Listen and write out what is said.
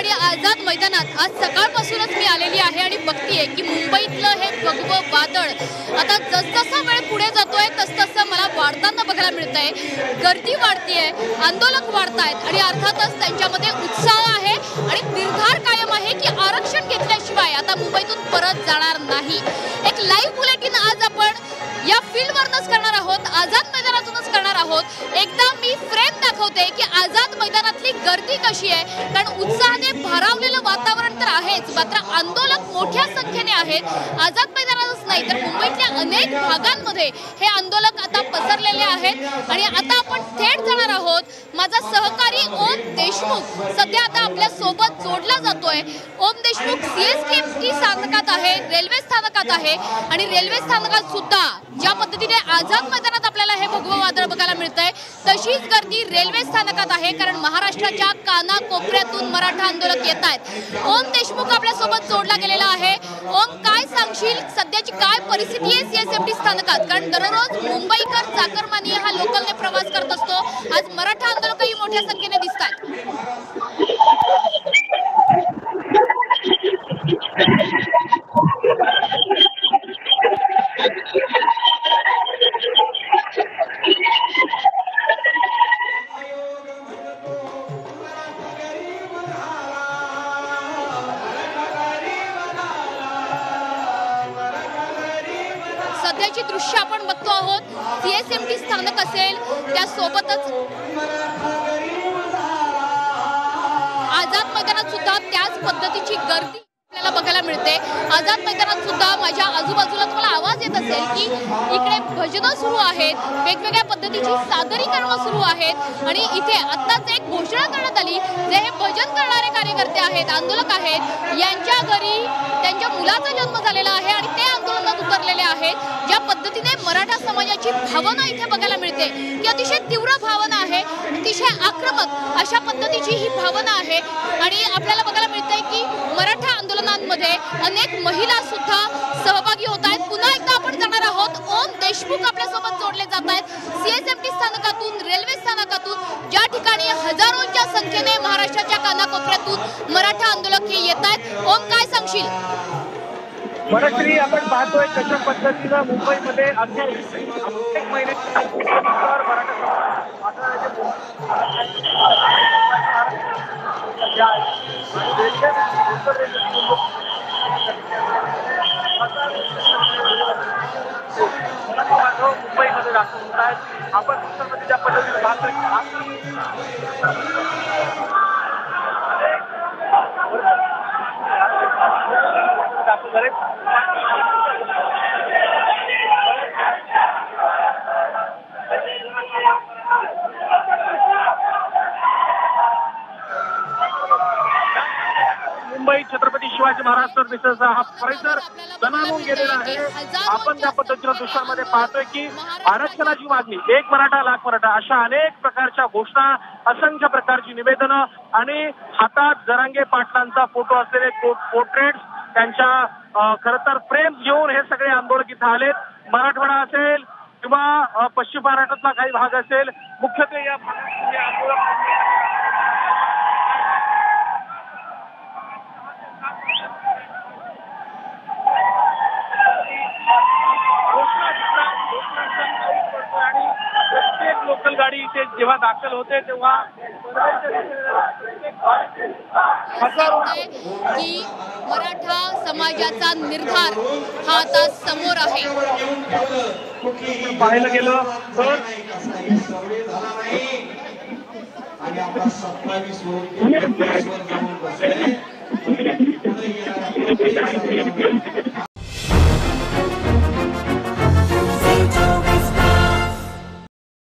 ठिकाणी आझाद मैदानात आज सकाळपासूनच मी आलेली आहे आणि बघतीये की मुंबईतलं हे भगवं वादळ आता जसजसा वेळ पुढे जातोय तसतसं मला वाढताना बघायला मिळतंय। गर्दी वाढतीये, आंदोलक वाढतायत आणि अर्थातच त्यांच्यामध्ये उत्साह आहे आणि निर्धार कायम आहे की आरक्षण घेतल्याशिवाय आता मुंबईतून परत जाणार नाही। एक लाईव्ह बुलेटिन आज आपण या फील्डवरच करणार आहोत, आझाद मैदानातूनच करणार आहोत। एकदा मी फ्रेम दाखवते की आझाद मैदानातली गर्दी कशी आहे, कारण उत्साहाने भारावलेलं वातावरण तर आहेच, मात्र आंदोलक मोठ्या संख्येने आहेत। आझाद मैदानातच नाही तर मुंबईतल्या अनेक भागांमध्ये हे आंदोलक आता पसरलेले आहेत आणि आता आपण थेट जाणार आहोत। माझा सहकारी ओम देशमुख सध्या आता आपल्या सोबत जोडला जातोय। ओम देशमुख सीएसटी स्थानकात आहे, रेल्वे स्थानकात आहे आणि रेल्वे स्थानकात सुद्धा ज्या पद्धतीने आझाद मैदानात आपल्याला हे भगवं वादळ बघायला मिळतंय तशीच गर्दी रेल्वे स्थानकात आहे, कारण महाराष्ट्राच्या कानाकोपऱ्यातून मराठा आंदोलक येत आहेत। ओम देशमुख आपल्या सोबत जोडला गेलेला आहे। ओम, काय सांगशील, सध्याची काय परिस्थिती आहे सीएसटी स्थानकात? कारण दररोज मुंबईकर चाकरमानी हा लोकलने प्रवास करत असतो, आज मराठा आंदोलकही मोठ्या संख्येने दिसतात। सध्याची दृश्य आपण बघतो आहोत, सीएसटी स्थानक असेल त्यासोबतच आझाद मैदानात सुद्धा त्याच पद्धतीची गर्दी आपल्याला बघायला मिळते। आझाद मैदानात सुद्धा माझ्या आजूबाजूला तुम्हाला आवाज येत असेल की इकडे भजनं सुरू आहेत, वेगवेगळ्या पद्धतीची सादरीकरणं सुरू आहेत आणि इथे आत्ताच एक घोषणा करण्यात आली, जे हे भजन करणारे कार्यकर्ते आहेत, आंदोलक आहेत, यांच्या घरी त्यांच्या मुलाचा जन्म झालेला आहे आणि ते आंदोलनात उतरलेले आहेत। ज्या पद्धतीने मराठा समाजाची भावना इथे बघायला मिळते की अतिशय तीव्र भावना आहे, अतिशय आक्रमक अशा पद्धतीची ही भावना आहे आणि आपल्याला बघायला मिळतंय की मराठा आंदोलनांमध्ये अनेक महिला सुद्धा सहभागी होत आहेत। पुन्हा एकदा आपण जाणार आहोत, ओम देशमुख आपल्यासोबत जोडले जात आहेत सीएसटी स्थानकातून, रेल्वे स्थानकातून, ज्या ठिकाणी हजारोंच्या संख्येने महाराष्ट्राच्या कानाकोपऱ्यातून मराठा आंदोलक हे येत आहेत। ओम, काय सांगशील? मनश्री, आपण पाहतोय कशा पद्धतीनं मुंबईमध्ये अखेर अनेक महिने मुंबईमध्ये दाखल होत आहेत। आपण ज्या पद्धतीने दाखल झाले मुंबई छत्रपती शिवाजी महाराज टर्मिनसचा हा परिसर दणाणून गेलेला आहे। आपण त्या पद्धतीनं दृश्यांमध्ये पाहतोय की आरक्षणाची मागणी, एक मराठा लाख मराठा, अशा अनेक प्रकारच्या घोषणा, असंख्य प्रकारची निवेदनं आणि हातात जरांगे पाटलांचा फोटो असलेले पोर्ट्रेट्स, त्यांच्या खरं तर फ्रेम्स घेऊन हे सगळे आंदोलक इथं आलेत। मराठवाडा असेल किंवा पश्चिम महाराष्ट्रातला काही भाग असेल, मुख्यत्वे या भागात हे आंदोलक लोकल गाडी इथे जेव्हा दाखल होते तेव्हा की मराठा समाजाचा निर्धार हा आता समोर आहे। पाहायला गेलं तर आणि आपला 27 वर जाऊन बसले।